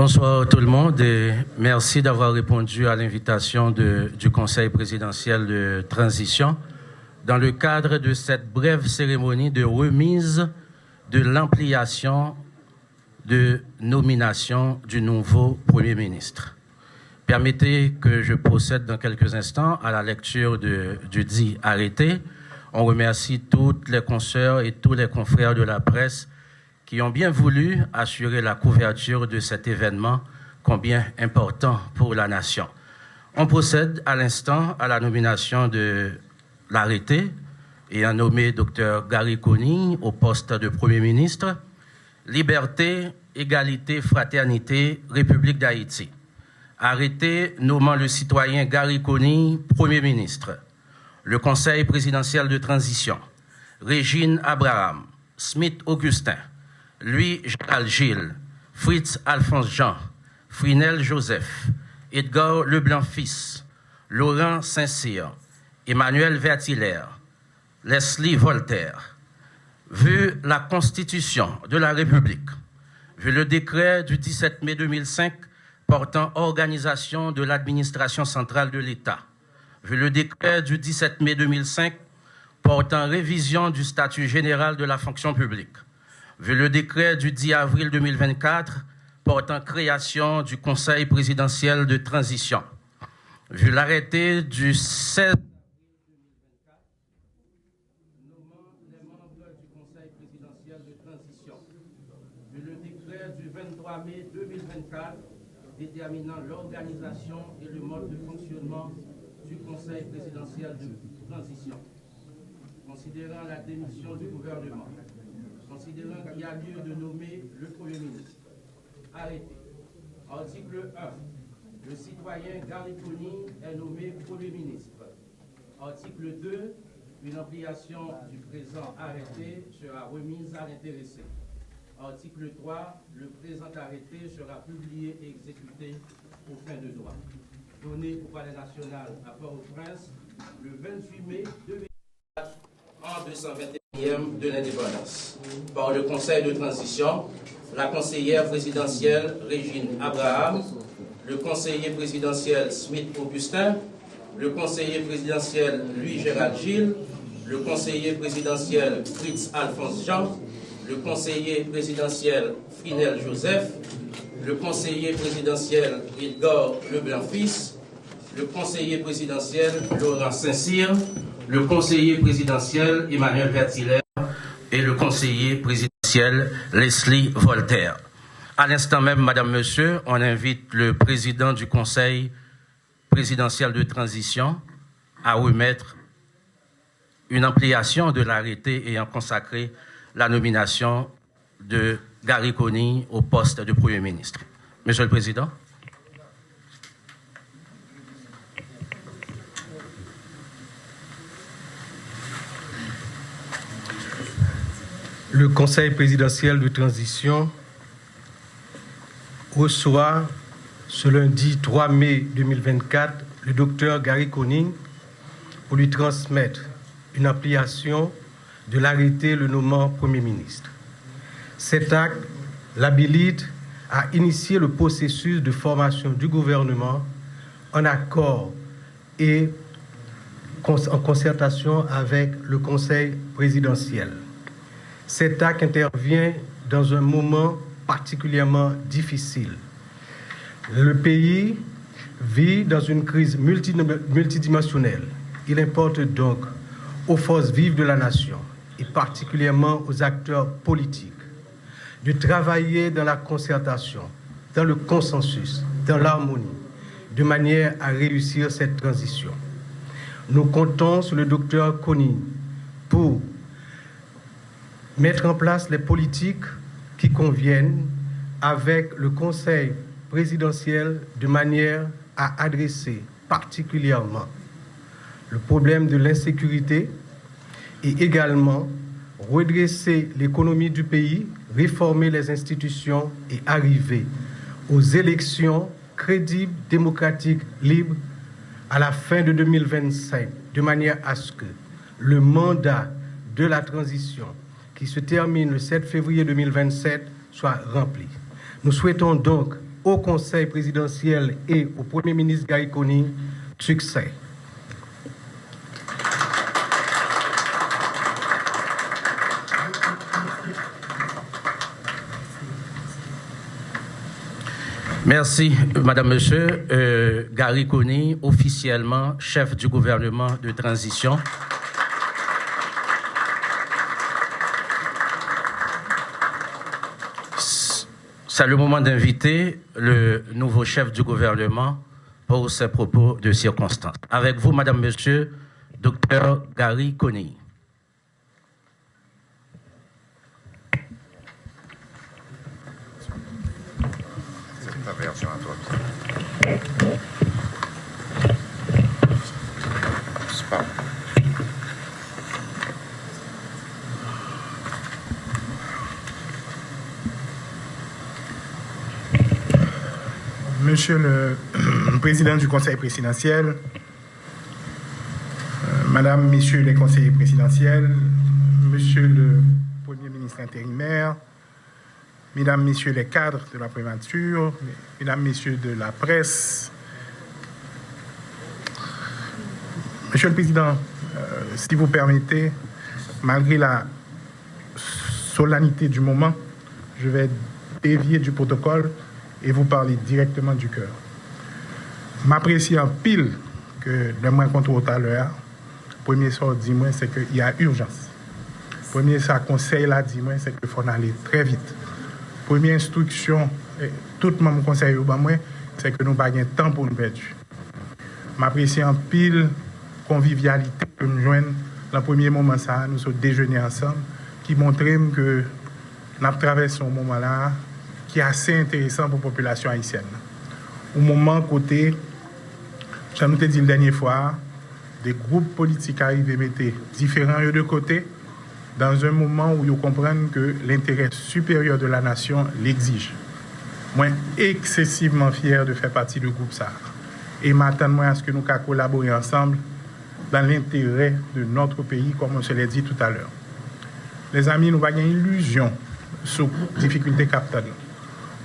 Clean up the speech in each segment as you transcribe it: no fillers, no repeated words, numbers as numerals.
Bonsoir tout le monde et merci d'avoir répondu à l'invitation du Conseil présidentiel de transition dans le cadre de cette brève cérémonie de remise de l'ampliation de nomination du nouveau Premier ministre. Permettez que je procède dans quelques instants à la lecture du dit arrêté. On remercie toutes les consoeurs et tous les confrères de la presse qui ont bien voulu assurer la couverture de cet événement combien important pour la nation. On procède à l'instant à la nomination de l'arrêté ayant nommé Dr Gary Conille au poste de Premier ministre. Liberté, égalité, fraternité, République d'Haïti. Arrêté nommant le citoyen Gary Conille Premier ministre. Le Conseil présidentiel de transition. Régine Abraham, Smith Augustin, Louis Gérald Gilles, Fritz Alphonse Jean, Frinel Joseph, Edgar Leblanc-Fils, Laurent Saint-Cyr, Emmanuel Vertiller, Leslie Voltaire. Vu la Constitution de la République, vu le décret du 17 mai 2005 portant organisation de l'administration centrale de l'État, vu le décret du 17 mai 2005 portant révision du statut général de la fonction publique, vu le décret du 10 avril 2024 portant création du Conseil présidentiel de transition, vu l'arrêté du 16 avril 2024 nommant les membres du Conseil présidentiel de transition, vu le décret du 23 mai 2024 déterminant l'organisation et le mode de fonctionnement du Conseil présidentiel de transition, considérant la démission du gouvernement, considérant qu'il y a lieu de nommer le Premier ministre. Arrêté. Article 1. Le citoyen Gary Conille est nommé Premier ministre. Article 2. Une ampliation du présent arrêté sera remise à l'intéressé. Article 3. Le présent arrêté sera publié et exécuté aux fins de droit. Donné au Palais national à Port-au-Prince le 28 mai 2004 en 221e de l'indépendance. Par le Conseil de transition, la conseillère présidentielle Régine Abraham, le conseiller présidentiel Smith Augustin, le conseiller présidentiel Louis Gérald Gilles, le conseiller présidentiel Fritz Alphonse Jean, le conseiller présidentiel Frinel Joseph, le conseiller présidentiel Edgar Leblanc-Fils, le conseiller présidentiel Laurent Saint-Cyr, le conseiller présidentiel Emmanuel Vertiller et le conseiller présidentiel Leslie Voltaire. À l'instant même, Madame, Monsieur, on invite le président du Conseil présidentiel de transition à remettre une ampliation de l'arrêté ayant consacré la nomination de Gary Conille au poste de Premier ministre. Monsieur le Président. Le Conseil présidentiel de transition reçoit ce lundi 3 mai 2024 le docteur Gary Conille pour lui transmettre une ampliation de l'arrêté le nommant Premier ministre. Cet acte l'habilite à initier le processus de formation du gouvernement en accord et en concertation avec le Conseil présidentiel. Cet acte intervient dans un moment particulièrement difficile. Le pays vit dans une crise multidimensionnelle. Il importe donc aux forces vives de la nation, et particulièrement aux acteurs politiques, de travailler dans la concertation, dans le consensus, dans l'harmonie, de manière à réussir cette transition. Nous comptons sur le docteur Conille pour mettre en place les politiques qui conviennent avec le Conseil présidentiel de manière à adresser particulièrement le problème de l'insécurité et également redresser l'économie du pays, réformer les institutions et arriver aux élections crédibles, démocratiques, libres à la fin de 2025, de manière à ce que le mandat de la transition qui se termine le 7 février 2027 soit rempli. Nous souhaitons donc au Conseil présidentiel et au Premier ministre Gary Conning succès. Merci, Madame, Monsieur. Gary Conning, officiellement chef du gouvernement de transition. C'est le moment d'inviter le nouveau chef du gouvernement pour ses propos de circonstance. Avec vous, Madame, Monsieur, Dr Gary Conning. Monsieur le Président du Conseil présidentiel, Madame, Messieurs les conseillers présidentiels, Monsieur le Premier ministre intérimaire, Mesdames, Messieurs les cadres de la primature, Mesdames, Messieurs de la presse, Monsieur le Président, si vous permettez, malgré la solennité du moment, je vais dévier du protocole et vous parler directement du cœur. M'apprécie en pile que le moins contre tout à l'heure, premier sort dis-moi, c'est qu'il y a urgence. Premier ça conseil là, dis-moi, c'est qu'il faut aller très vite. Première instruction, tout le monde conseille au moi, c'est que nous n'avons pas de temps pour nous perdre. M'apprécie en pile convivialité que nous joignons dans le premier moment ça, nous sommes déjeuner ensemble, qui montre que nous avons traversé un moment là qui est assez intéressant pour la population haïtienne. Au moment côté, je nous ai dit la dernière fois, des groupes politiques arrivent et mettent différents de côté, dans un moment où ils comprennent que l'intérêt supérieur de la nation l'exige. Moi, excessivement fier de faire partie du groupe ça. Et m'attends à ce que nous collaborer ensemble dans l'intérêt de notre pays, comme on se l'a dit tout à l'heure. Les amis, nous n'avons pas illusion sur les difficultés capitales.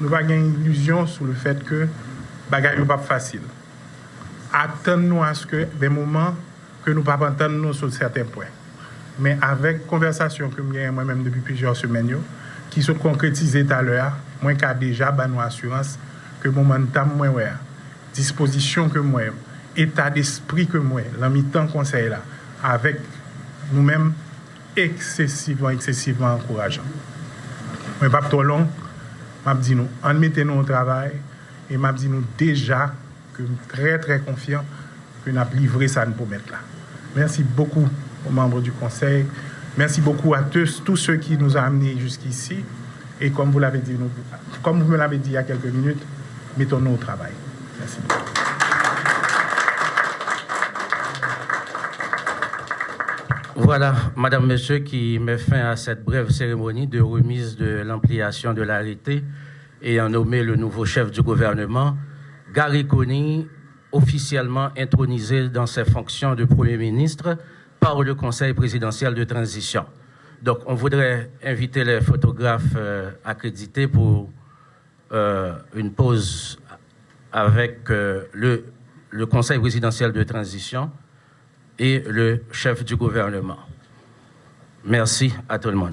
Nous n'avons pas illusion sur le fait que les bagages ne sont pas faciles. Attendons-nous à ce que des moments que nous ne pouvons pas entendre sur certains points. Mais avec conversation que j'ai moi-même depuis plusieurs semaines, qui se concrétisent tout à l'heure, moi qui a déjà nous assurance que momentum moi disposition que moi, état d'esprit que moi, la mi-temps conseil là, avec nous-mêmes excessivement encourageant. Mais pas trop long, m'a dit nous, en mettez-nous au travail et m'a dit nous déjà que très très confiant que nous avons livré ça pour mettre là. Merci beaucoup aux membres du Conseil. Merci beaucoup à tous ceux qui nous ont amenés jusqu'ici. Et comme vous l'avez dit, comme vous me l'avez dit il y a quelques minutes, mettons-nous au travail. Merci beaucoup. Voilà, Madame, Monsieur, qui met fin à cette brève cérémonie de remise de l'ampliation de l'arrêté et a nommé le nouveau chef du gouvernement, Gary Conning, officiellement intronisé dans ses fonctions de Premier ministre par le Conseil présidentiel de transition. Donc, on voudrait inviter les photographes accrédités pour une pause avec le Conseil présidentiel de transition et le chef du gouvernement. Merci à tout le monde.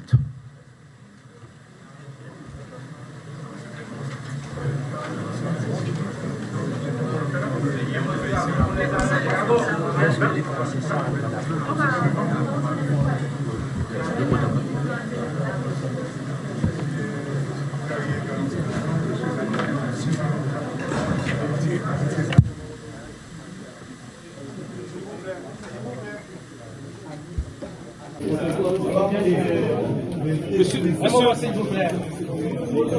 Monsieur, un moment s'il vous plaît.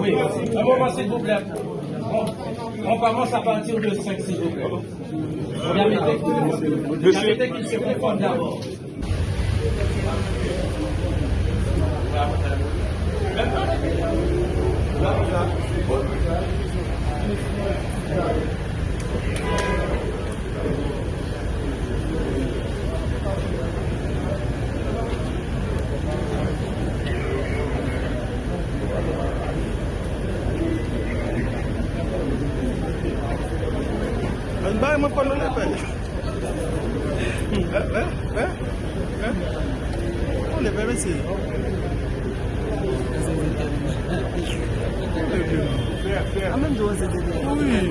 Oui, un moment s'il vous plaît. On commence à partir de 5 s'il vous plaît. Permettez qu'il se réponde d'abord. Bah, moi, pas le on les verra ici. Oui.